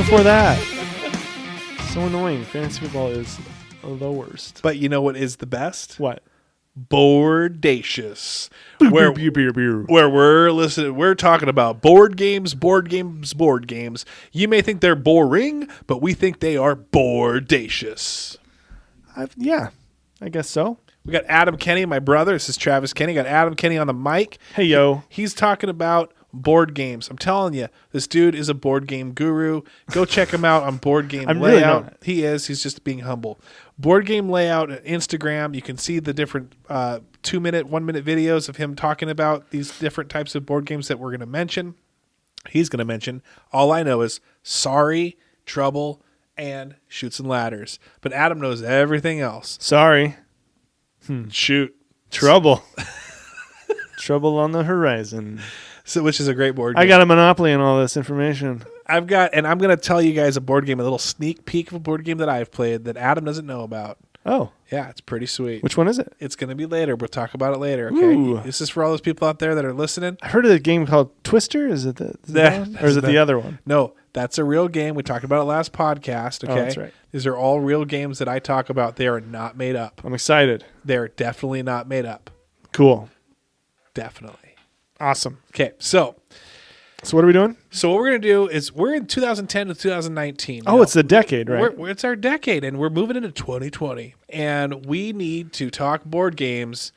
before that. So annoying. Fantasy football is the worst. But you know what is the best? What? Boardacious. Where we're talking about board games. You may think they're boring, but we think they are boardacious. Yeah, I guess so. We got Adam Kenny, my brother. This is Travis Kenny. Got Adam Kenny on the mic. Hey, yo. He's talking about board games. I'm telling you, this dude is a board game guru. Go check him out on Board Game I'm Layout. really not. He is. He's just being humble. Board Game Layout, Instagram. You can see the different 2-minute, 1-minute videos of him talking about these different types of board games that we're going to mention. He's going to mention. All I know is Sorry, Trouble, and Shoots and Ladders. But Adam knows everything else. Sorry. Shoot. Trouble. Trouble on the horizon. So, which is a great board game. I got a monopoly on all this information. I'm going to tell you guys a board game, a little sneak peek of a board game that I've played that Adam doesn't know about. Oh. Yeah, it's pretty sweet. Which one is it? It's going to be later. We'll talk about it later, okay? Ooh. This is for all those people out there that are listening. I heard of a game called Twister. Is it that one? Or is it the other one? No, that's a real game. We talked about it last podcast, okay? Oh, that's right. These are all real games that I talk about. They are not made up. I'm excited. They're definitely not made up. Cool. Definitely. Awesome. Okay, so what are we doing? So what we're going to do is we're in 2010 to 2019. Oh, it's the decade, right? It's our decade, and we're moving into 2020. And we need to talk board games.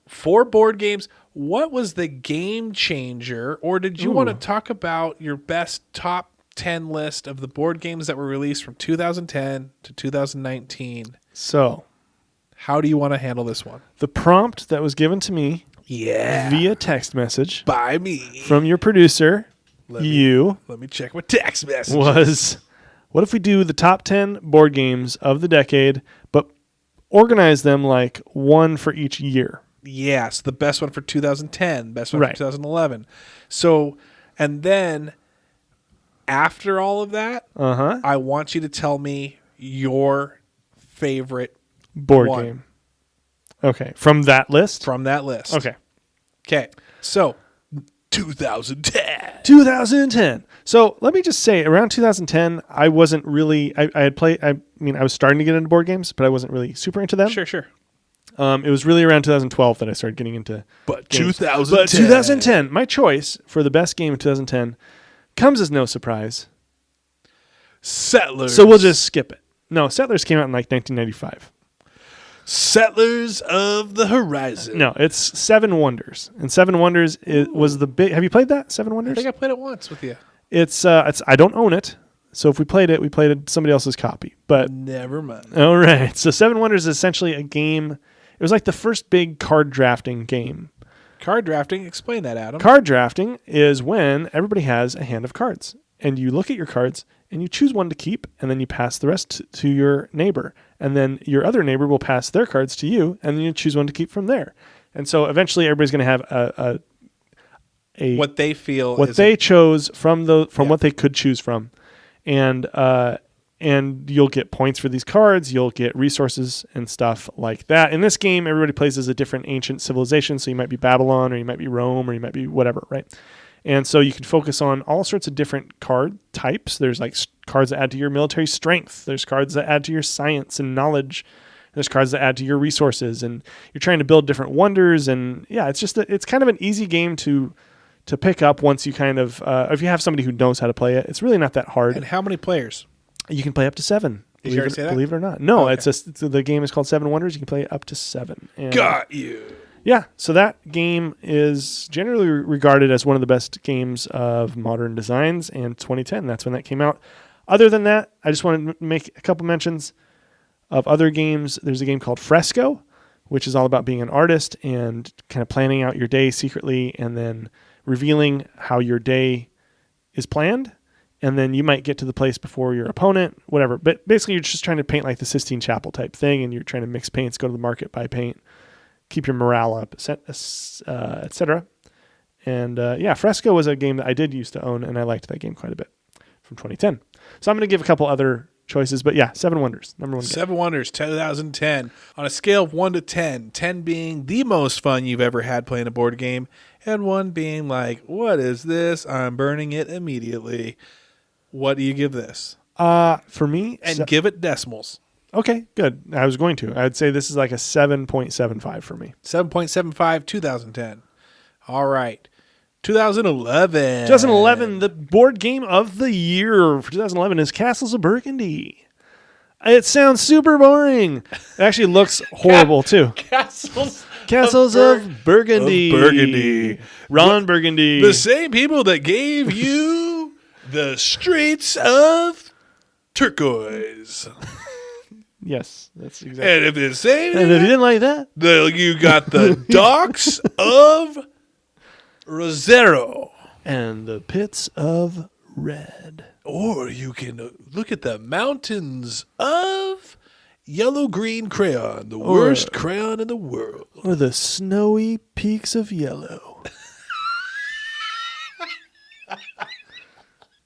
For board games, what was the game changer? Or did you want to talk about your best top 10 list of the board games that were released from 2010 to 2019? So, how do you want to handle this one? The prompt that was given to me via text message by me from your producer, let me check my text message, was, what if we do the top 10 board games of the decade, but organize them like one for each year? Yes, the best one for 2010, best one for 2011. So, and then after all of that, I want you to tell me your favorite board game. Okay, from that list? From that list. Okay, so 2010. 2010. So let me just say, around 2010, I wasn't really, I was starting to get into board games, but I wasn't really super into them. Sure. It was really around 2012 that I started getting into games. 2010, my choice for the best game of 2010 comes as no surprise. Settlers. So we'll just skip it. No, Settlers came out in like 1995. Settlers of the Horizon. No, it's Seven Wonders. And Seven Wonders was the big... Have you played that, Seven Wonders? I think I played it once with you. It's I don't own it. So if we played it somebody else's copy. But never mind. All right. So Seven Wonders is essentially a game. It was like the first big card drafting game. Card drafting? Explain that, Adam. Card drafting is when everybody has a hand of cards. And you look at your cards and you choose one to keep, and then you pass the rest to your neighbor. And then your other neighbor will pass their cards to you, and then you choose one to keep from there. And so eventually everybody's going to have what they feel what they chose from what they could choose from. And you'll get points for these cards, you'll get resources and stuff like that. In this game, everybody plays as a different ancient civilization, so you might be Babylon, or you might be Rome, or you might be whatever, right? And so you can focus on all sorts of different card types. There's like cards that add to your military strength. There's cards that add to your science and knowledge. There's cards that add to your resources. And you're trying to build different wonders. And yeah, it's kind of an easy game to pick up once you kind of, if you have somebody who knows how to play it. It's really not that hard. And how many players? You can play up to 7. Did you already say that? Believe it or not. No, okay. The game is called Seven Wonders. You can play up to 7. And got you. Yeah, so that game is generally regarded as one of the best games of modern designs, and 2010, that's when that came out. Other than that, I just want to make a couple mentions of other games. There's a game called Fresco, which is all about being an artist and kind of planning out your day secretly and then revealing how your day is planned. And then you might get to the place before your opponent, whatever. But basically, you're just trying to paint like the Sistine Chapel type thing, and you're trying to mix paints, go to the market, buy paint, keep your morale up, etc. And Fresco was a game that I did used to own, and I liked that game quite a bit from 2010. So I'm going to give a couple other choices, but yeah, Seven Wonders, number one game. Seven Wonders, 2010. On a scale of 1 to 10, 10 being the most fun you've ever had playing a board game, and 1 being like, what is this? I'm burning it immediately. What do you give this? For me, And give it decimals. okay, good. I was going to. I'd say this is like a 7.75 for me. 7.75, 2010. All right. 2011. 2011, the board game of the year for 2011 is Castles of Burgundy. It sounds super boring. It actually looks horrible too. Castles of Burgundy. Burgundy. Ron Burgundy. The same people that gave you the streets of turquoise. Yes, that's exactly. And if it's same, And if you didn't like that, you got the docks of Rosero. and the pits of red. Or you can look at the mountains of yellow-green crayon, the worst crayon in the world. Or the snowy peaks of yellow.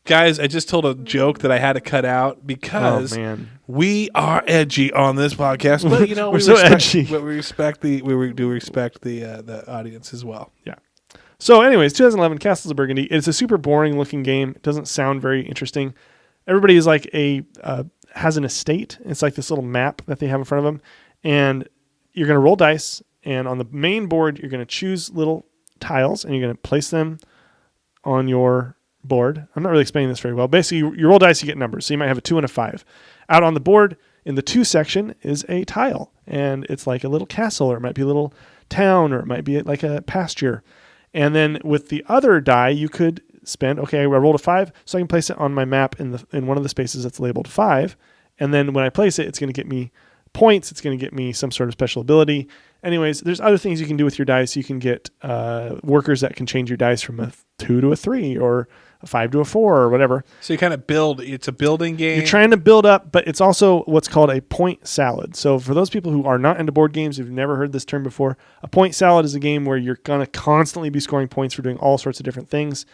Guys, I just told a joke that I had to cut out because we are edgy on this podcast. But you know, we're so edgy. But we respect the the audience as well. Yeah. So, anyways, 2011 Castles of Burgundy. It's a super boring looking game. It doesn't sound very interesting. Everybody is like has an estate. It's like this little map that they have in front of them, and you're going to roll dice. And on the main board, you're going to choose little tiles, and you're going to place them on your board. I'm not really explaining this very well. Basically, you roll dice, you get numbers. So you might have a 2 and a 5. Out on the board, in the 2 section, is a tile, and it's like a little castle, or it might be a little town, or it might be like a pasture. And then with the other die, you could spend, okay, I rolled a 5, so I can place it on my map in one of the spaces that's labeled 5. And then when I place it, it's going to get me points. It's going to get me some sort of special ability. Anyways, there's other things you can do with your dice. You can get workers that can change your dice from a 2 to a 3 or a 5 to a 4 or whatever. So you kind of build. It's a building game. You're trying to build up, but it's also what's called a point salad. So for those people who are not into board games, who've never heard this term before, a point salad is a game where you're going to constantly be scoring points for doing all sorts of different things.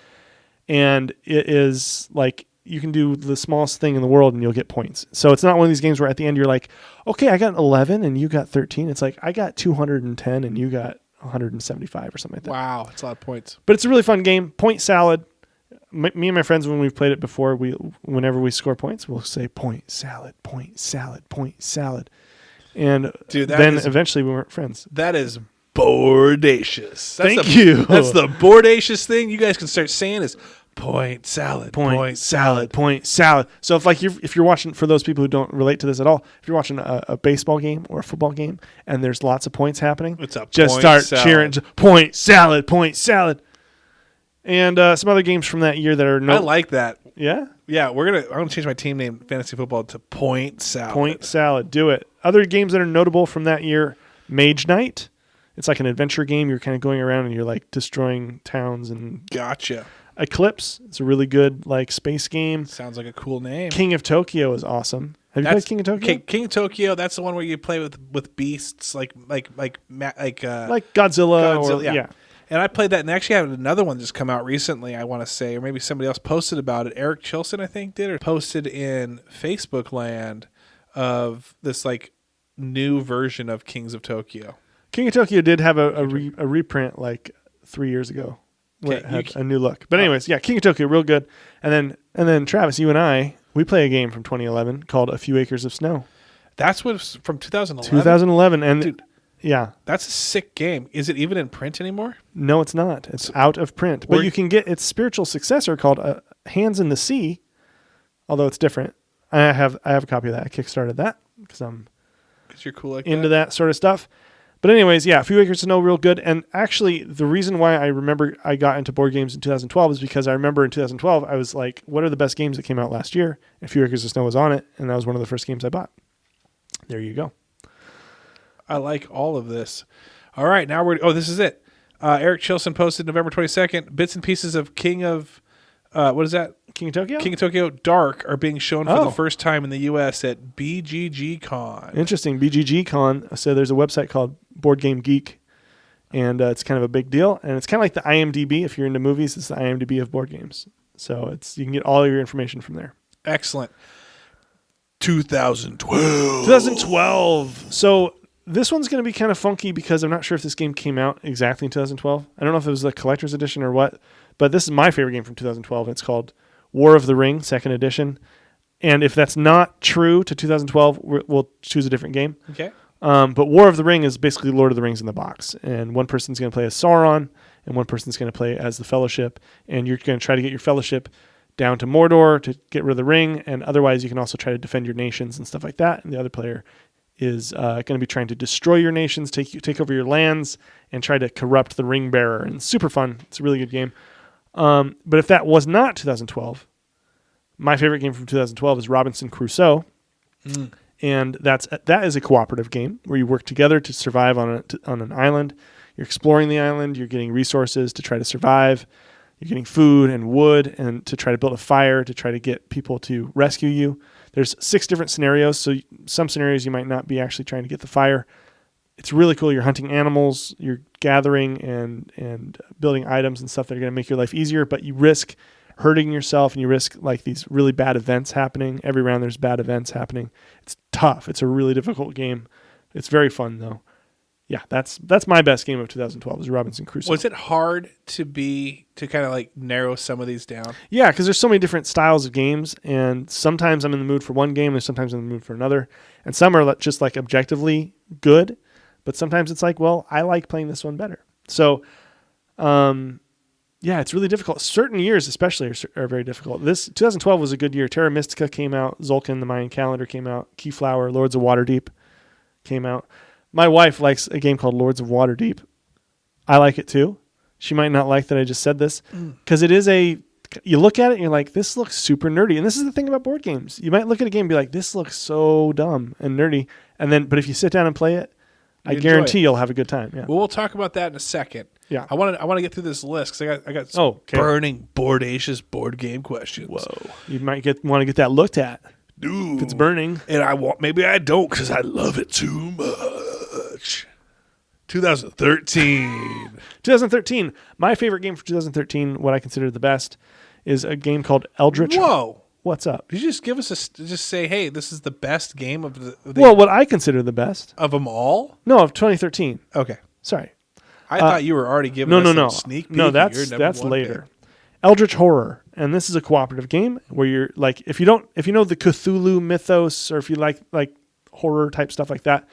And it is like you can do the smallest thing in the world and you'll get points. So it's not one of these games where at the end you're like, okay, I got 11 and you got 13. It's like I got 210 and you got 175 or something like that. Wow, that's a lot of points. But it's a really fun game. Point salad. Me and my friends, when we've played it before, whenever we score points, we'll say point salad, point salad, point salad. And then eventually we weren't friends. That is Boardacious. Thank you. That's the Boardacious thing you guys can start saying is point salad, point salad, point salad. So if you're watching, for those people who don't relate to this at all, if you're watching a baseball game or a football game and there's lots of points happening, just start cheering point salad, point salad. And some other games from that year that are I like that. Yeah? Yeah, I'm gonna change my team name fantasy football to Point Salad. Point Salad, do it. Other games that are notable from that year, Mage Knight. It's like an adventure game. You're kind of going around and you're like destroying towns and gotcha. Eclipse. It's a really good like space game. Sounds like a cool name. King of Tokyo is awesome. Have you played King of Tokyo? King of Tokyo. That's the one where you play with beasts like Godzilla. Yeah. And I played that, and actually I had another one just come out recently, I want to say, or maybe somebody else posted about it. Eric Chilson, I think, did, or posted in Facebook land of this like new version of Kings of Tokyo. King of Tokyo did have a reprint like 3 years ago. Where it had a new look. But anyways, yeah, King of Tokyo, real good. And then Travis, you and I, we play a game from 2011 called A Few Acres of Snow. That's what's from 2011? 2011. And dude, yeah. That's a sick game. Is it even in print anymore? No, it's not. It's out of print. But you can get its spiritual successor called Hands in the Sea, although it's different. I have a copy of that. I kickstarted that because you're cool like into that sort of stuff. But anyways, yeah, A Few Acres of Snow, real good. And actually, the reason why I remember I got into board games in 2012 is because I remember in 2012, I was like, what are the best games that came out last year? And A Few Acres of Snow was on it, and that was one of the first games I bought. There you go. I like all of this. All right, now this is it. Eric Chilson posted November 22nd, bits and pieces of King of, what is that? King of Tokyo? King of Tokyo Dark are being shown for the first time in the U.S. at BGG Con. Interesting, BGG Con. So there's a website called Board Game Geek, and it's kind of a big deal. And it's kind of like the IMDb. If you're into movies, it's the IMDb of board games. So you can get all your information from there. Excellent. 2012. 2012. So this one's going to be kind of funky because I'm not sure if this game came out exactly in 2012. I don't know if it was the collector's edition or what, but this is my favorite game from 2012. And it's called War of the Ring, second edition. And if that's not true to 2012, we'll choose a different game. Okay. But War of the Ring is basically Lord of the Rings in the box. And one person's going to play as Sauron, and one person's going to play as the Fellowship. And you're going to try to get your Fellowship down to Mordor to get rid of the ring. And otherwise, you can also try to defend your nations and stuff like that. And the other player is going to be trying to destroy your nations, take over your lands, and try to corrupt the ring bearer. And it's super fun. It's a really good game. But if that was not 2012, my favorite game from 2012 is Robinson Crusoe. And that is a cooperative game where you work together to survive on an island. You're exploring the island. You're getting resources to try to survive. You're getting food and wood and to try to build a fire to try to get people to rescue you. There's 6 different scenarios. So some scenarios you might not be actually trying to get the fire. It's really cool. You're hunting animals. You're gathering and building items and stuff that are going to make your life easier. But you risk hurting yourself, and you risk like these really bad events happening. Every round there's bad events happening. It's tough. It's a really difficult game. It's very fun though. Yeah, that's my best game of 2012 is Robinson Crusoe. Was it hard to kind of like narrow some of these down? Yeah, because there's so many different styles of games, and sometimes I'm in the mood for one game, and sometimes I'm in the mood for another, and some are just like objectively good, but sometimes it's like, well, I like playing this one better. So, yeah, it's really difficult. Certain years especially are very difficult. This 2012 was a good year. Terra Mystica came out. Zulkin, the Mayan Calendar came out. Keyflower, Lords of Waterdeep came out. My wife likes a game called Lords of Waterdeep. I like it too. She might not like that I just said this because it is you look at it and you're like, this looks super nerdy. And this is the thing about board games. You might look at a game and be like, this looks so dumb and nerdy. But if you sit down and play it, I guarantee you'll have a good time. Yeah. Well, we'll talk about that in a second. Yeah. I want to get through this list because I got some burning Boardacious board game questions. Whoa. You might want to get that looked at. Dude. If it's burning. And maybe I don't because I love it too much. 2013. 2013. My favorite game for 2013, what I consider the best, is a game called Eldritch. Whoa. What's up? Did you just give us just say, hey, this is the best game of the well, what I consider the best. Of them all? No, of 2013. Okay. Sorry. I thought you were already giving us a sneak peek. No, that's later. Pick. Eldritch Horror. And this is a cooperative game where you're like, if you know the Cthulhu mythos, or if you like horror type stuff like that,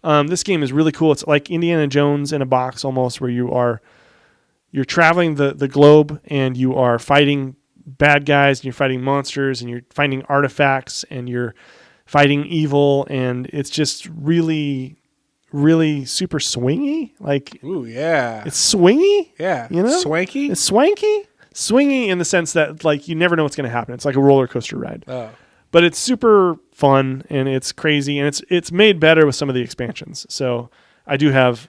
this game is really cool. It's like Indiana Jones in a box almost, where you're traveling the globe and you are fighting bad guys and you're fighting monsters and you're finding artifacts and you're fighting evil, and it's just really, really super swingy. Like, ooh, yeah. It's swingy. Yeah. You know? Swanky? It's swanky. Swingy in the sense that like you never know what's going to happen. It's like a roller coaster ride. Oh. But it's super fun and it's crazy, and it's made better with some of the expansions. So I do have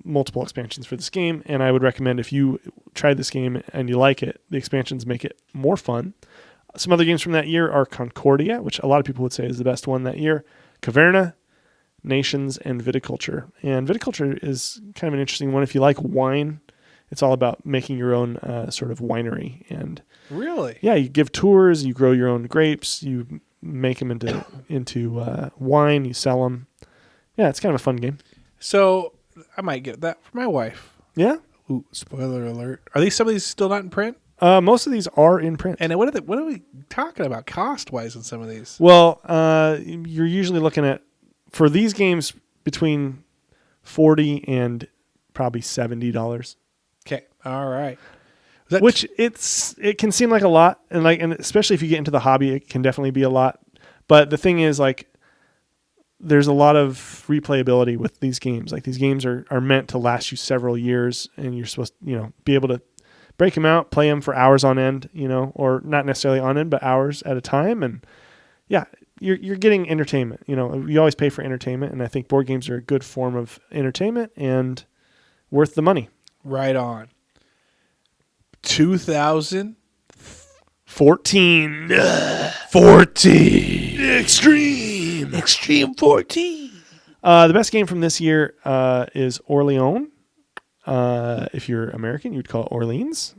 multiple expansions for this game, and I would recommend if you try this game and you like it, the expansions make it more fun. Some other games from that year are Concordia, which a lot of people would say is the best one that year, Caverna, Nations, and Viticulture. And Viticulture is kind of an interesting one if you like wine. It's all about making your own sort of winery. And really? Yeah, you give tours, you grow your own grapes, you make them into wine, you sell them. Yeah, it's kind of a fun game. So I might get that for my wife. Yeah? Ooh, spoiler alert. Are some of these still not in print? Most of these are in print. And what are we talking about cost-wise in some of these? Well, you're usually looking at, for these games, between $40 and probably $70. Okay, all right. Which it can seem like a lot, and especially if you get into the hobby, it can definitely be a lot. But the thing is, like, there's a lot of replayability with these games. Like, these games are meant to last you several years, and you're supposed to, be able to break them out, play them for hours on end, or not necessarily on end, but hours at a time. And yeah, you're getting entertainment. You always pay for entertainment, and I think board games are a good form of entertainment and worth the money. Right on. 2014. 14. Extreme 14. The best game from this year is Orleans. If you're American, you'd call it Orleans.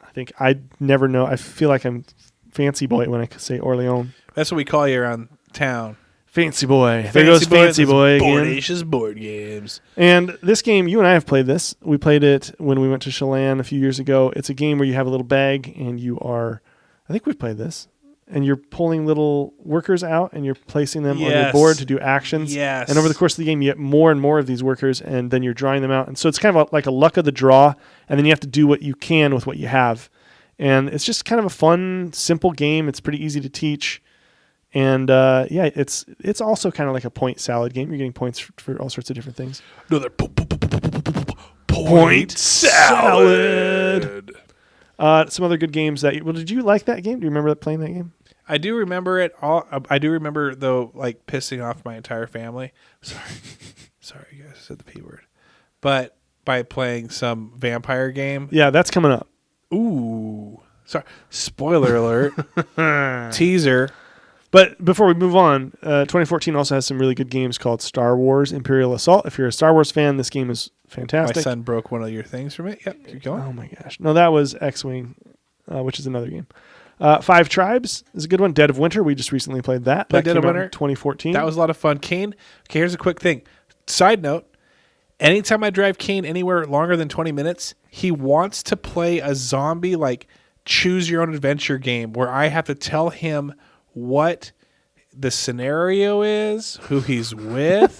I think I'd never know. I feel like I'm fancy boy when I say Orleans. That's what we call you around town. Fancy boy. There goes Fancy Boy again. Boardacious board games. And this game, you and I have played this. We played it when we went to Chelan a few years ago. It's a game where you have a little bag and you are I think we've played this. And you're pulling little workers out and you're placing them on your Yes. board to do actions. Yes. And over the course of the game, you get more and more of these workers, and then you're drawing them out. And so it's kind of like a luck of the draw, and then you have to do what you can with what you have. And it's just kind of a fun, simple game. It's pretty easy to teach. And it's also kind of like a point salad game. You're getting points for all sorts of different things. Another point salad. Some other good games did you like that game? Do you remember playing that game? I do remember it all. I do remember, though, like pissing off my entire family. Sorry, you guys, I said the P word. But by playing some vampire game. Yeah, that's coming up. Ooh. Sorry. Spoiler alert. Teaser. But before we move on, 2014 also has some really good games called Star Wars Imperial Assault. If you're a Star Wars fan, this game is fantastic. My son broke one of your things from it. Yep, keep going. Oh my gosh. No, that was X-Wing, which is another game. Five Tribes is a good one. Dead of Winter, we just recently played that. Played That Dead of came out Winter? in 2014. That was a lot of fun. Kane, okay, here's a quick thing. Side note, anytime I drive Kane anywhere longer than 20 minutes, he wants to play a zombie, like, choose your own adventure game where I have to tell him what the scenario is, who he's with,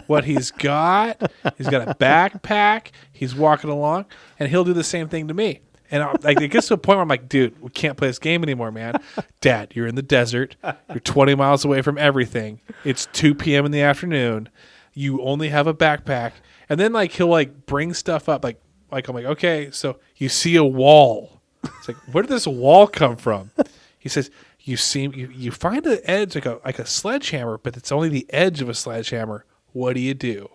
what he's got. He's got a backpack. He's walking along, and he'll do the same thing to me. And it gets to a point where I'm like, dude, we can't play this game anymore, man. Dad, you're in the desert. You're 20 miles away from everything. It's 2 p.m. in the afternoon. You only have a backpack. And then like he'll like bring stuff up. Like I'm like, okay, so you see a wall. It's like, where did this wall come from? He says, you find an edge like a sledgehammer, but it's only the edge of a sledgehammer. What do?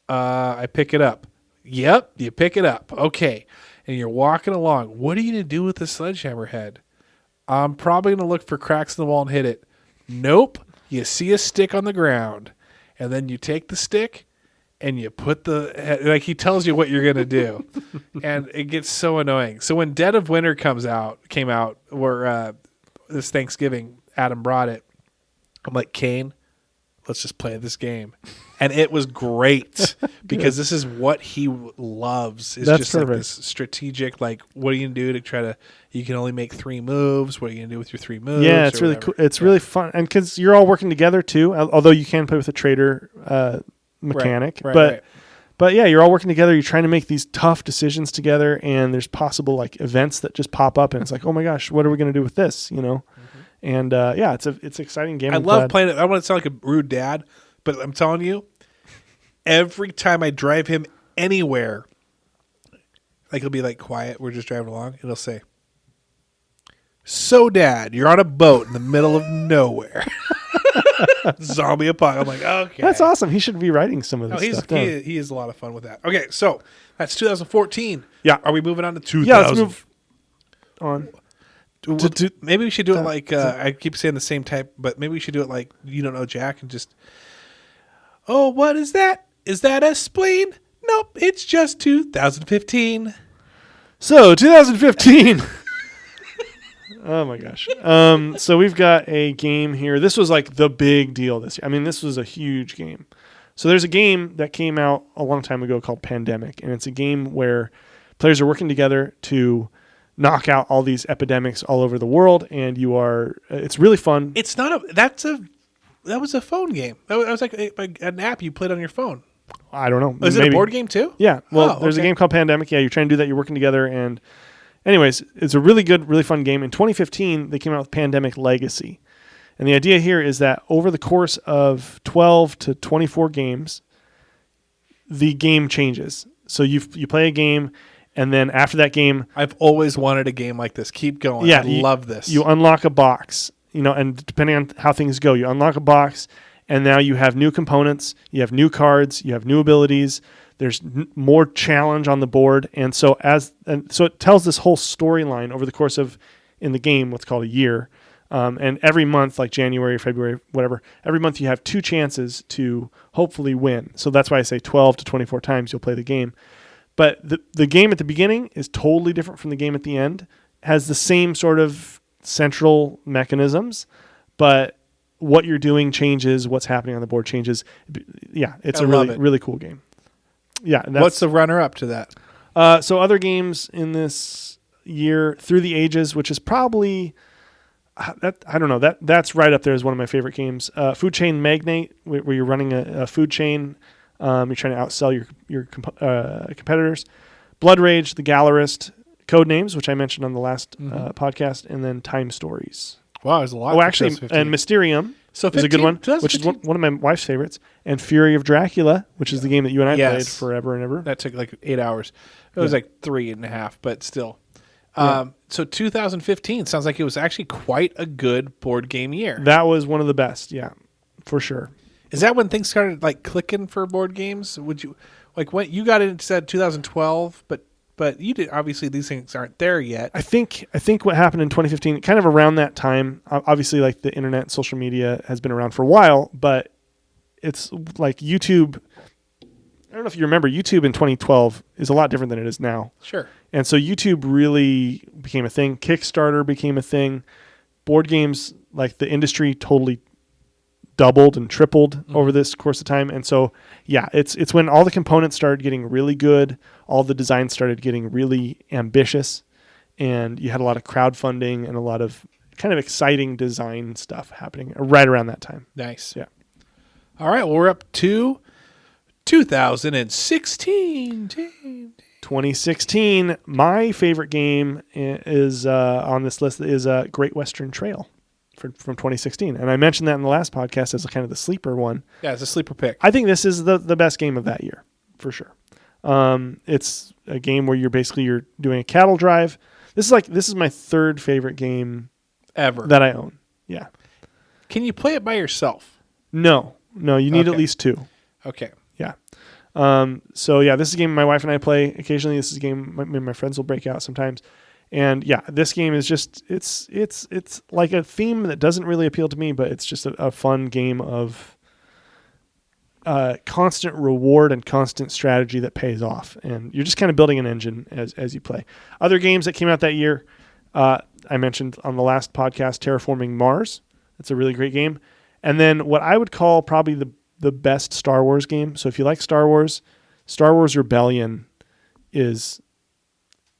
I pick it up. Yep, you pick it up. Okay. And you're walking along. What are you going to do with the sledgehammer head? I'm probably going to look for cracks in the wall and hit it. Nope. You see a stick on the ground. And then you take the stick and you put like he tells you what you're going to do. And it gets so annoying. So when Dead of Winter came out, where this Thanksgiving, Adam brought it, I'm like, Kane, let's just play this game. And it was great because this is what he loves. It's just like this strategic, like, what are you going to do to try to, you can only make 3 moves. What are you going to do with your 3 moves? Yeah, it's really cool. It's really fun. And because you're all working together too, although you can play with a trader mechanic. Right. But yeah, you're all working together. You're trying to make these tough decisions together, and there's possible like events that just pop up, and it's like, oh my gosh, what are we going to do with this? You know? And yeah, it's an exciting game. I love playing it. I don't want to sound like a rude dad, but I'm telling you, every time I drive him anywhere, like he'll be like quiet, we're just driving along, and he'll say, "So, Dad, you're on a boat in the middle of nowhere." Zombie apocalypse. I'm like, okay. That's awesome. He should be writing some of this stuff down. He is a lot of fun with that. Okay, so that's 2014. Yeah. Are we moving on to 2000? Yeah, let's move on. Maybe we should do it like, I keep saying the same type, but maybe we should do it like You Don't Know Jack and just, oh, what is that? Is that a spleen? Nope, it's just 2015. So, 2015. Oh my gosh. So we've got a game here. This was like the big deal this year. I mean, this was a huge game. So there's a game that came out a long time ago called Pandemic, and it's a game where players are working together to knock out all these epidemics all over the world, and it's really fun. It's not that was a phone game. That was like an app you played on your phone. I don't know. Is it a board game too? Yeah. Well, there's a game called Pandemic. Yeah, you're trying to do that. You're working together, and anyways, it's a really good, really fun game. In 2015, they came out with Pandemic Legacy. And the idea here is that over the course of 12 to 24 games, the game changes. So you play a game, and then after that game... I've always wanted a game like this. Keep going. Yeah, I love this. You unlock a box, and depending on how things go, you unlock a box, and now you have new components, you have new cards, you have new abilities, there's more challenge on the board, and so it tells this whole storyline over the course of, in the game, what's called a year. And every month, like January, February, whatever, every month you have 2 chances to hopefully win. So that's why I say 12 to 24 times you'll play the game. But the game at the beginning is totally different from the game at the end. Has the same sort of central mechanisms, but what you're doing changes, what's happening on the board changes. Yeah, it's a really cool game. Yeah. What's the runner-up to that? So other games in this year, Through the Ages, which is probably I don't know, that's right up there as one of my favorite games. Food Chain Magnate, where you're running a food chain, you're trying to outsell your competitors. Blood Rage, The Gallerist, Codenames, which I mentioned on the last podcast, and then Time Stories. Wow, there's a lot. Oh, actually, and Mysterium is a good one, which is one of my wife's favorites. And Fury of Dracula, which is the game that you and I played forever and ever. That took like 8 hours. It was like 3.5, but still. So 2015 sounds like it was actually quite a good board game year. That was one of the best, yeah, for sure. Is that when things started like clicking for board games? Would you like when you got into said 2012, but you did obviously these things aren't there yet. I think what happened in 2015, kind of around that time, obviously like the internet, social media has been around for a while, but it's like YouTube. I don't know if you remember, YouTube in 2012 is a lot different than it is now. Sure. And so YouTube really became a thing. Kickstarter became a thing. Board games, like the industry totally doubled and tripled over this course of time. And so, yeah, it's when all the components started getting really good, all the designs started getting really ambitious, and you had a lot of crowdfunding and a lot of kind of exciting design stuff happening right around that time. Nice. Yeah. All right, well, we're up to 2016. 2016, my favorite game is on this list is Great Western Trail from 2016. And I mentioned that in the last podcast as kind of the sleeper one. Yeah, it's a sleeper pick. I think this is the best game of that year, for sure. It's a game where you're doing a cattle drive. This is my third favorite game ever that I own. Yeah. Can you play it by yourself? No, you need at least two. Okay. Yeah. So yeah, this is a game my wife and I play occasionally. This is a game my friends will break out sometimes. And yeah, this game is just, it's like a theme that doesn't really appeal to me, but it's just a fun game of constant reward and constant strategy that pays off. And you're just kind of building an engine as you play. Other games that came out that year, I mentioned on the last podcast, Terraforming Mars. It's a really great game. And then what I would call probably the best Star Wars game. So if you like Star Wars Rebellion is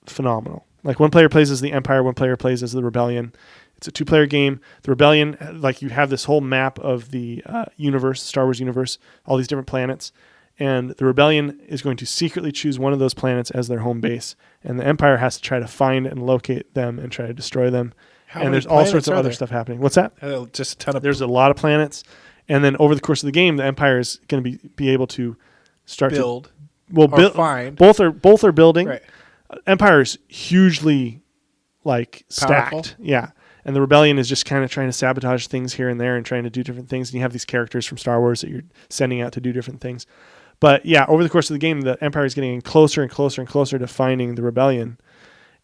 phenomenal. Like one player plays as the Empire, one player plays as the Rebellion. It's a 2-player game. The Rebellion, like you have this whole map of the universe, Star Wars universe, all these different planets. And the Rebellion is going to secretly choose one of those planets as their home base. And the Empire has to try to find and locate them and try to destroy them. And there's all sorts of other stuff happening. What's that? Just a ton of... There's a lot of planets. And then over the course of the game, the Empire is going to be able to start build. Find. Both are building. Right. Empire is hugely stacked. Powerful. Yeah. And the Rebellion is just kind of trying to sabotage things here and there and trying to do different things. And you have these characters from Star Wars that you're sending out to do different things. But yeah, over the course of the game, the Empire is getting closer and closer and closer to finding the Rebellion.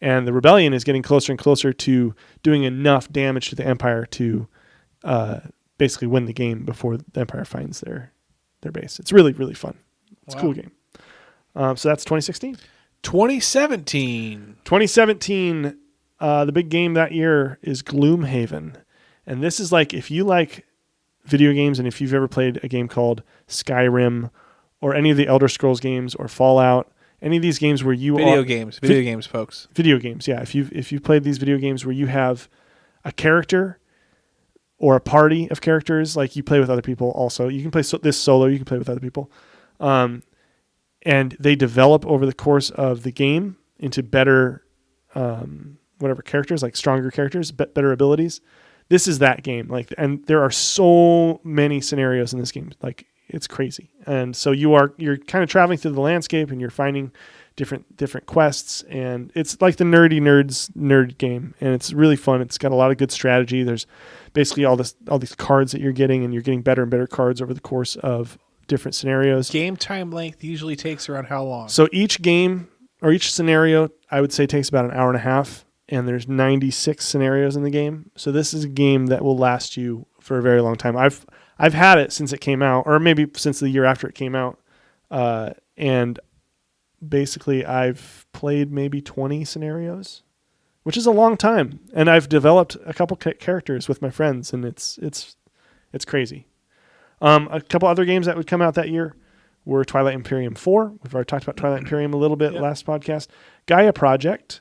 And the Rebellion is getting closer and closer to doing enough damage to the Empire to basically win the game before the Empire finds their base. It's really, really fun. It's a cool game. So that's 2016. 2017, the big game that year is Gloomhaven. And this is like, if you like video games and if you've ever played a game called Skyrim or any of the Elder Scrolls games or Fallout, any of these games where you video games, folks. Video games, yeah. If you've played these video games where you have a character or a party of characters, like you play with other people also. You can play this solo, you can play with other people. And they develop over the course of the game into better characters, like stronger characters, better abilities. This is that game. And there are so many scenarios in this game. Like, it's crazy. And so you're kind of traveling through the landscape and you're finding different quests, and it's like the nerd game, and it's really fun. It's got a lot of good strategy. There's basically all these cards that you're getting, and you're getting better and better cards over the course of different scenarios. Game time length usually takes around how long? So each game or each scenario, I would say, takes about an hour and a half, and there's 96 scenarios in the game. So this is a game that will last you for a very long time. I've had it since it came out, or maybe since the year after it came out, and basically I've played maybe 20 scenarios, which is a long time, and I've developed a couple characters with my friends, and it's crazy. A couple other games that would come out that year were Twilight Imperium 4. We've already talked about Twilight Imperium a little bit last podcast. Gaia Project,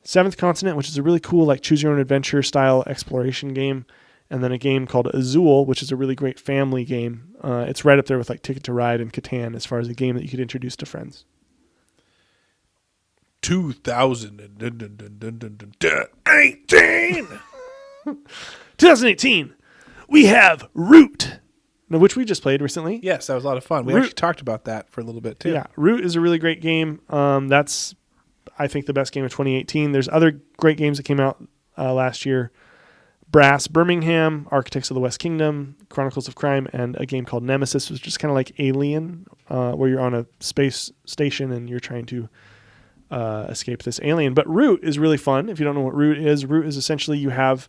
Seventh Continent, which is a really cool like choose your own adventure style exploration game, and then a game called Azul, which is a really great family game. It's right up there with like Ticket to Ride and Catan as far as a game that you could introduce to friends. 2018. 2018, we have Root, which we just played recently. Yes, that was a lot of fun. We Root. actually talked about that for a little bit too. Yeah, Root is a really great game. That's, I think, the best game of 2018. There's other great games that came out last year. Brass Birmingham, Architects of the West Kingdom, Chronicles of Crime, and a game called Nemesis, which is just kind of like Alien, where you're on a space station and you're trying to escape this alien. But Root is really fun. If you don't know what Root is essentially you have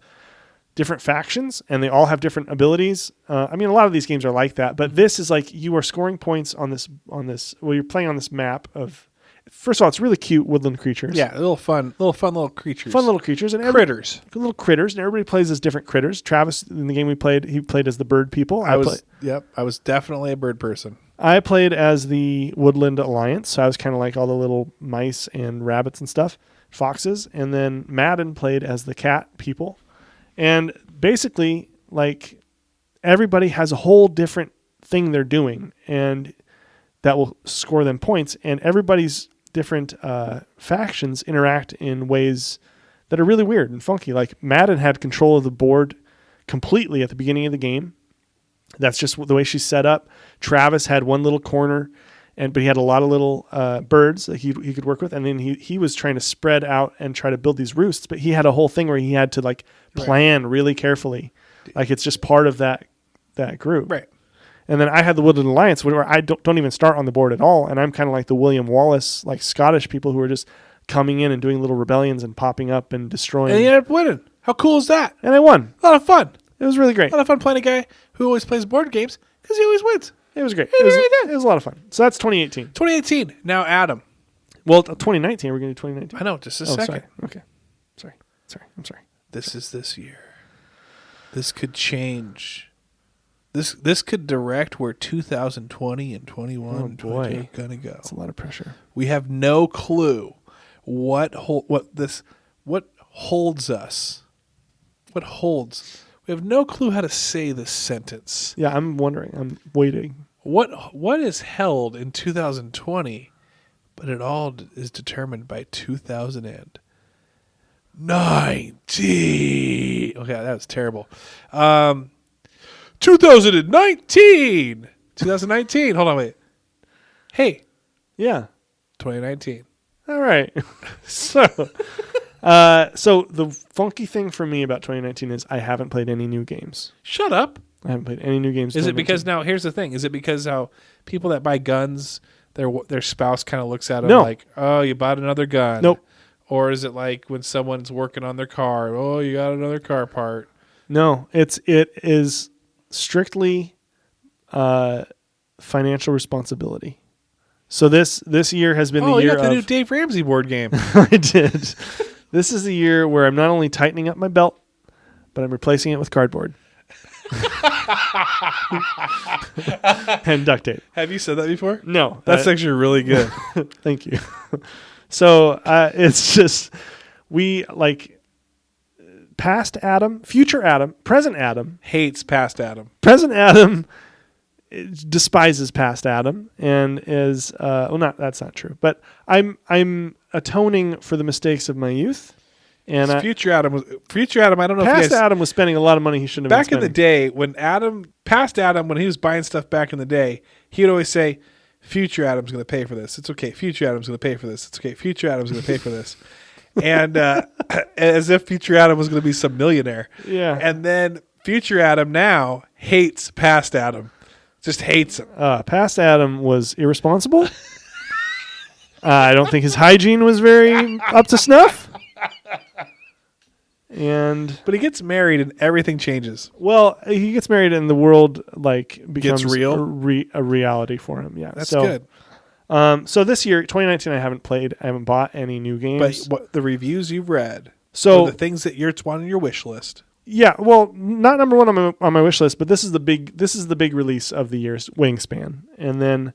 different factions and they all have different abilities. I mean, a lot of these games are like that, but this is like you are scoring points on this. Well, you're playing on this map of. First of all, it's really cute woodland creatures. Yeah, little fun little creatures. Fun little creatures and critters. Little critters, and everybody plays as different critters. Travis, in the game we played, he played as the bird people. I was definitely a bird person. I played as the Woodland Alliance, so I was kind of like all the little mice and rabbits and stuff, foxes. And then Madden played as the cat people. And basically, like, everybody has a whole different thing they're doing, and that will score them points. And everybody's different factions interact in ways that are really weird and funky. Like, Madden had control of the board completely at the beginning of the game. That's just the way she's set up. Travis had one little corner, but he had a lot of little birds that he could work with. And then he was trying to spread out and try to build these roosts, but he had a whole thing where he had to like plan really carefully. Like, it's just part of that group. Right. And then I had the Woodland Alliance, where I don't even start on the board at all. And I'm kind of like the William Wallace, like Scottish people who are just coming in and doing little rebellions and popping up and destroying. And he ended up winning. How cool is that? And I won. A lot of fun. It was really great. A lot of fun playing a guy who always plays board games because he always wins. It was great. It was a lot of fun. So that's 2018. 2018. Now, Adam. Well, 2019. We're going to do 2019. I know. Just a second. Sorry. Okay. Sorry. I'm sorry. This is this year. This could change. This could direct where 2020 and 21 and 22 are going to go. That's a lot of pressure. We have no clue what holds us. What holds. We have no clue how to say this sentence. Yeah, I'm wondering. I'm waiting. What is held in 2020, but it all is determined by 2019. Okay, that was terrible. 2019. Hold on, wait. Hey. Yeah. 2019. All right. So the funky thing for me about 2019 is I haven't played any new games. Shut up. I haven't played any new games. Is it because now? Here's the thing. Is it because how people that buy guns, their spouse kind of looks at them like, "Oh, you bought another gun." Nope. Or is it like when someone's working on their car? Oh, you got another car part. No, it is strictly financial responsibility. So this year has been the year you got the of new Dave Ramsey board game. I did. This is the year where I'm not only tightening up my belt, but I'm replacing it with cardboard and duct tape. Have you said that before? No, that's actually really good. Thank you. So it's just we like past Adam, future Adam, present Adam hates past Adam. Present Adam despises past Adam and is that's not true. But I'm atoning for the mistakes of my youth. And future Adam. I don't know. Past Adam was spending a lot of money he shouldn't have been spending. Back in the day, when past Adam, when he was buying stuff back in the day, he would always say, "Future Adam's going to pay for this. It's okay. Future Adam's going to pay for this. It's okay. Future Adam's going to pay for this." And as if future Adam was going to be some millionaire. Yeah. And then future Adam now hates past Adam. Just hates him. Past Adam was irresponsible. I don't think his hygiene was very up to snuff. But he gets married and everything changes. Well, he gets married and the world becomes real? a reality for him. Yeah, that's good. So this year, 2019, I haven't played. I haven't bought any new games. But the reviews you've read, so the things that you're on your wish list. Yeah, well, not number one on my wish list, but this is the big release of the year's Wingspan, and then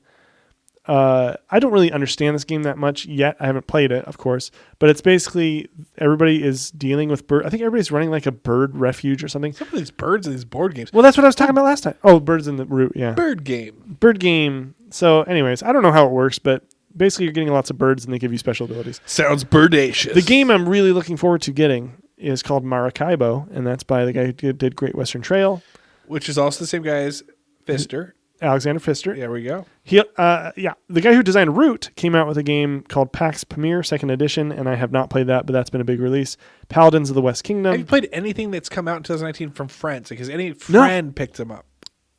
I don't really understand this game that much yet. I haven't played it, of course, but it's basically everybody is dealing with bird. I think everybody's running like a bird refuge or something. Some of these birds in these board games. Well, that's what I was talking about last time. Oh, birds in the root. Yeah. Bird game. Bird game. So anyways, I don't know how it works, but basically you're getting lots of birds and they give you special abilities. Sounds Boardacious. The game I'm really looking forward to getting is called Maracaibo, and that's by the guy who did Great Western Trail. Which is also the same guy as Pfister. Alexander Pfister. There we go. The guy who designed Root came out with a game called Pax Pamir, 2nd edition, and I have not played that, but that's been a big release. Paladins of the West Kingdom. Have you played anything that's come out in 2019 from friends? Because any friend picked them up.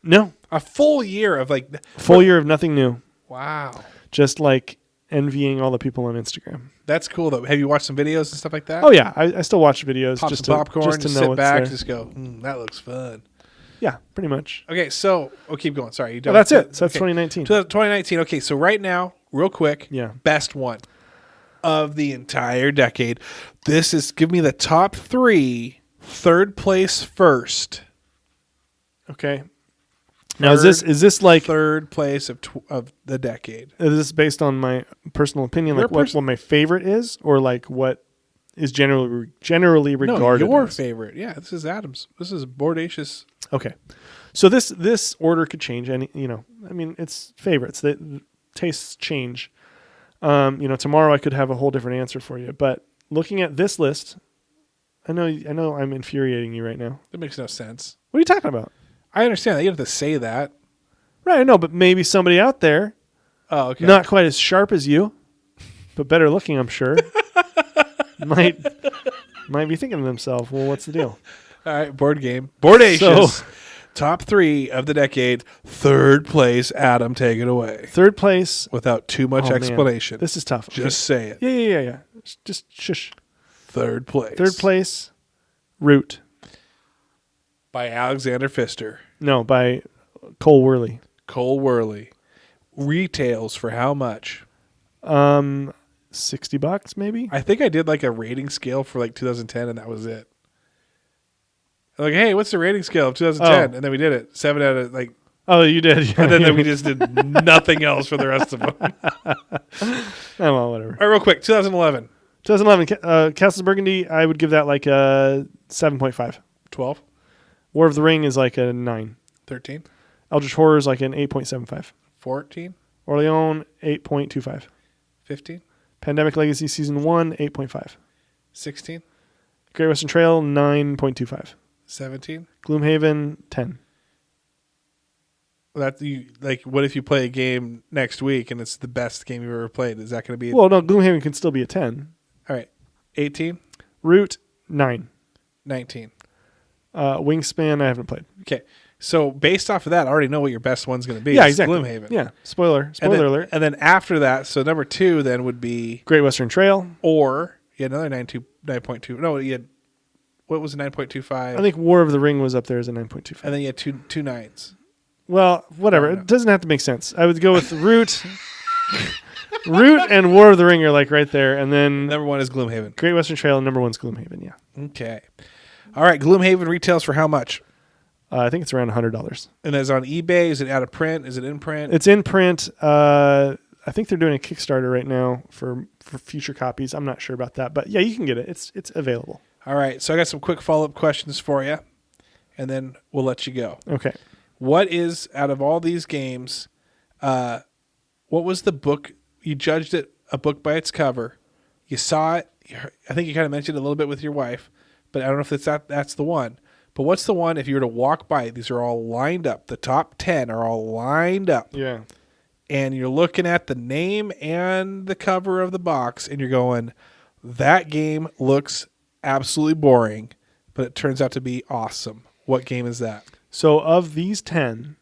No. A full year of Full year of nothing new. Wow. Just like envying all the people on Instagram. That's cool, though. Have you watched some videos and stuff like that? Oh, yeah. I still watch videos. Pop just some to, popcorn, just to just know sit what's back, there. just go, that looks fun. Yeah, pretty much. Okay, so we'll keep going. Sorry. You Well, that's it. So that's 2019. 2019. Okay, so right now, real quick, Yeah. best one of the entire decade. This is, give me the top 3, third place first. Okay. Now, is this like third place of the decade? Is this based on my personal opinion, like what my favorite is, or like what is generally regarded? No, your as? favorite. Yeah, this is Adam's. This is Boardacious. Okay, so this order could change. It's favorites. The tastes change. Tomorrow I could have a whole different answer for you. But looking at this list, I know I'm infuriating you right now. That makes no sense. What are you talking about? I understand that you have to say that. Right, I know, but maybe somebody out there, not quite as sharp as you, but better looking, I'm sure, might be thinking to themselves, well, what's the deal? All right, board game. Boardacious. Top 3 of the decade. Third place, Adam, take it away. Third place. Without too much explanation. Man. This is tough. Just say it. Yeah. Just shush. Third place. Third place, Root. By Alexander Pfister. No, by Cole Worley. Cole Worley. Retails for how much? $60 maybe? I think I did like a rating scale for like 2010 and that was it. Like, hey, what's the rating scale of 2010? And then we did it. 7 out of like. Oh, you did. Yeah, and then we just did nothing else for the rest of them. Well, whatever. All right, real quick. 2011. 2011, Castles of Burgundy, I would give that like a 7.5. 12. War of the Ring is like a 9. 13. Eldritch Horror is like an 8.75. 14. Orleans, 8.25. 15. Pandemic Legacy Season 1, 8.5. 16. Great Western Trail, 9.25. 17. Gloomhaven, 10. What if you play a game next week and it's the best game you've ever played? Is that going to be? Well, no, Gloomhaven can still be a 10. All right. 18. Root, 9. 19. Wingspan, I haven't played. Okay. So based off of that, I already know what your best one's going to be. Yeah, exactly. Gloomhaven. Yeah. Spoiler alert. And then after that, so number 2 then would be Great Western Trail. Or you had another 9.2. No, you had, what was it, 9.25? I think War of the Ring was up there as a 9.25. And then you had two 9s. Well, whatever. It doesn't have to make sense. I would go with Root. Root and War of the Ring are like right there. And then Number 1 is Gloomhaven. Great Western Trail and number 1's Gloomhaven, yeah. Okay. All right. Gloomhaven retails for how much? I think it's around $100. And it's on eBay. Is it out of print? Is it in print? It's in print. I think they're doing a Kickstarter right now for future copies. I'm not sure about that. But yeah, you can get it. It's available. All right. So I got some quick follow-up questions for you. And then we'll let you go. Okay. What is, out of all these games, what was the book? You judged it a book by its cover. You saw it. I think you kind of mentioned it a little bit with your wife, but I don't know if that's the one. But what's the one, if you were to walk by it, these are all lined up. The top 10 are all lined up. Yeah. And you're looking at the name and the cover of the box, and you're going, that game looks absolutely boring, but it turns out to be awesome. What game is that? So of these 10,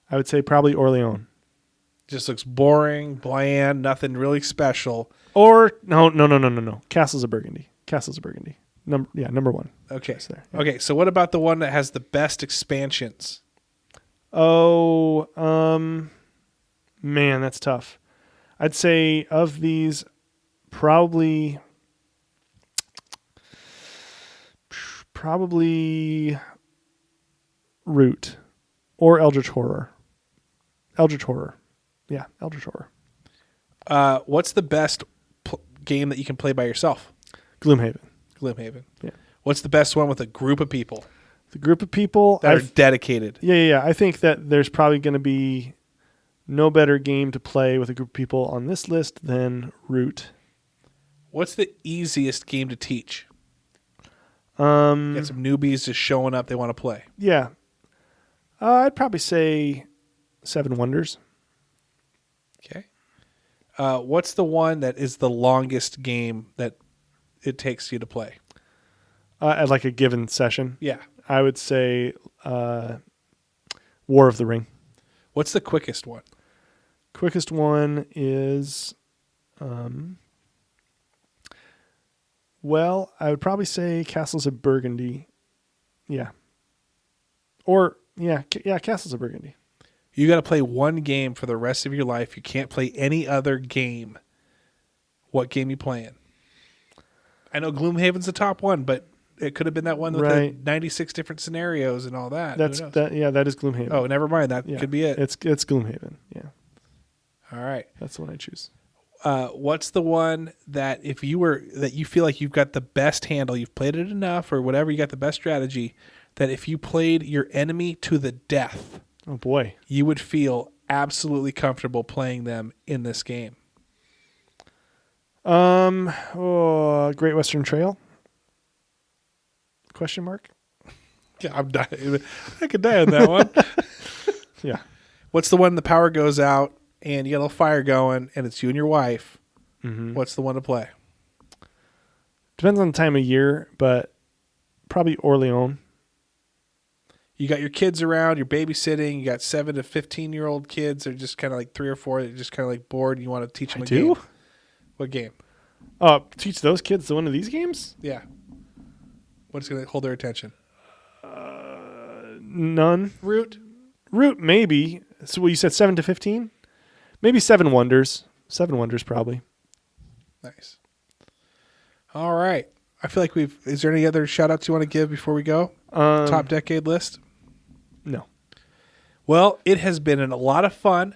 I would say probably Orleans. Just looks boring, bland, nothing really special. Or no. Castles of Burgundy. Number 1. Okay. There, yeah. Okay, so what about the one that has the best expansions? Oh, man, that's tough. I'd say of these, probably Root or Eldritch Horror. Yeah, Eldritch Horror. What's the best game that you can play by yourself? Gloomhaven. Gloomhaven. Yeah. What's the best one with a group of people The group of people that are dedicated? Yeah. I think that there's probably going to be no better game to play with a group of people on this list than Root. What's the easiest game to teach? Get some newbies just showing up, they want to play. Yeah. I'd probably say Seven Wonders. Okay. What's the one that is the longest game that it takes you to play? At like a given session. Yeah. I would say War of the Ring. What's the quickest one? Quickest one is, well, I would probably say Castles of Burgundy. Yeah. Or, Castles of Burgundy. You got to play one game for the rest of your life. You can't play any other game. What game you playing? I know Gloomhaven's the top one, but it could have been that one with the 96 different scenarios and all that. That is Gloomhaven. Oh, never mind. That could be it. It's Gloomhaven. Yeah. All right. That's the one I choose. What's the one that if you feel like you've got the best handle, you've played it enough or whatever, you got the best strategy, that if you played your enemy to the death, oh boy, you would feel absolutely comfortable playing them in this game? Great Western Trail? Question mark? Yeah, I'm dying. I could die on that one. Yeah. What's the one the power goes out and you got a little fire going and it's you and your wife? Mm-hmm. What's the one to play? Depends on the time of year, but probably Orleans. You got your kids around, you're babysitting, you got 7 to 15-year-old kids. They're just kind of like 3 or 4. They're just kind of like bored and you want to teach them game. What game? Teach those kids one of these games? Yeah. What's going to hold their attention? None. Root, maybe. So you said 7 to 15? Maybe Seven Wonders. Seven Wonders, probably. Nice. All right. I feel like is there any other shout outs you want to give before we go? Top decade list? No. Well, it has been a lot of fun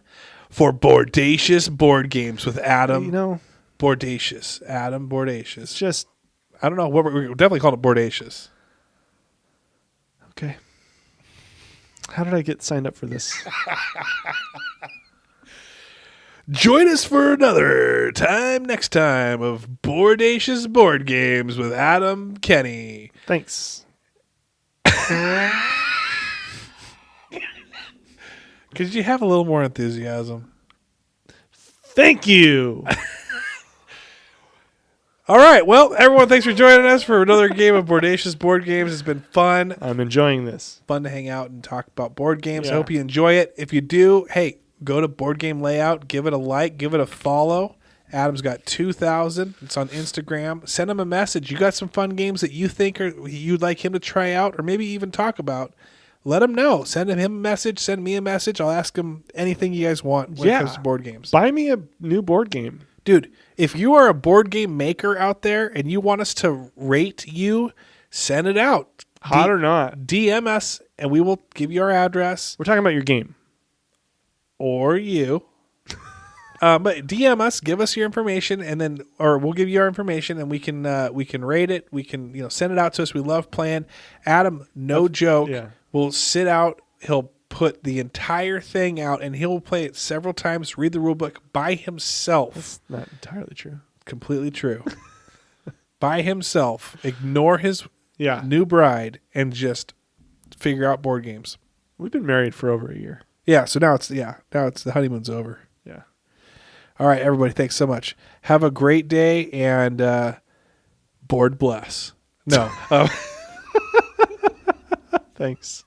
for Boardacious Board Games with Adam. Boardacious. Adam Boardacious. It's just, I don't know. We're definitely called it Boardacious. Okay. How did I get signed up for this? Join us for another time next time of Boardacious Board Games with Adam Kenny. Thanks. Could you have a little more enthusiasm? Thank you. All right. Well, everyone, thanks for joining us for another game of Boardacious Board Games. It's been fun. I'm enjoying this. Fun to hang out and talk about board games. Yeah. I hope you enjoy it. If you do, hey, go to Board Game Layout. Give it a like. Give it a follow. Adam's got 2,000. It's on Instagram. Send him a message. You got some fun games that you think you'd like him to try out or maybe even talk about. Let him know. Send him a message. Send me a message. I'll ask him anything you guys want when it comes to board games. Buy me a new board game. Dude, if you are a board game maker out there and you want us to rate you, send it out. Hot or not. DM us and we will give you our address. We're talking about your game. Or you. But DM us, give us your information, and then, or we'll give you our information, and we can rate it. We can send it out to us. We love playing. Adam, no joke, will sit out. He'll put the entire thing out, and he'll play it several times. Read the rule book by himself. That's not entirely true. Completely true. By himself, ignore his Yeah. new bride and just figure out board games. We've been married for over a year. Yeah, so now it's the honeymoon's over. Yeah. All right, everybody, thanks so much. Have a great day and board bless. No. Thanks.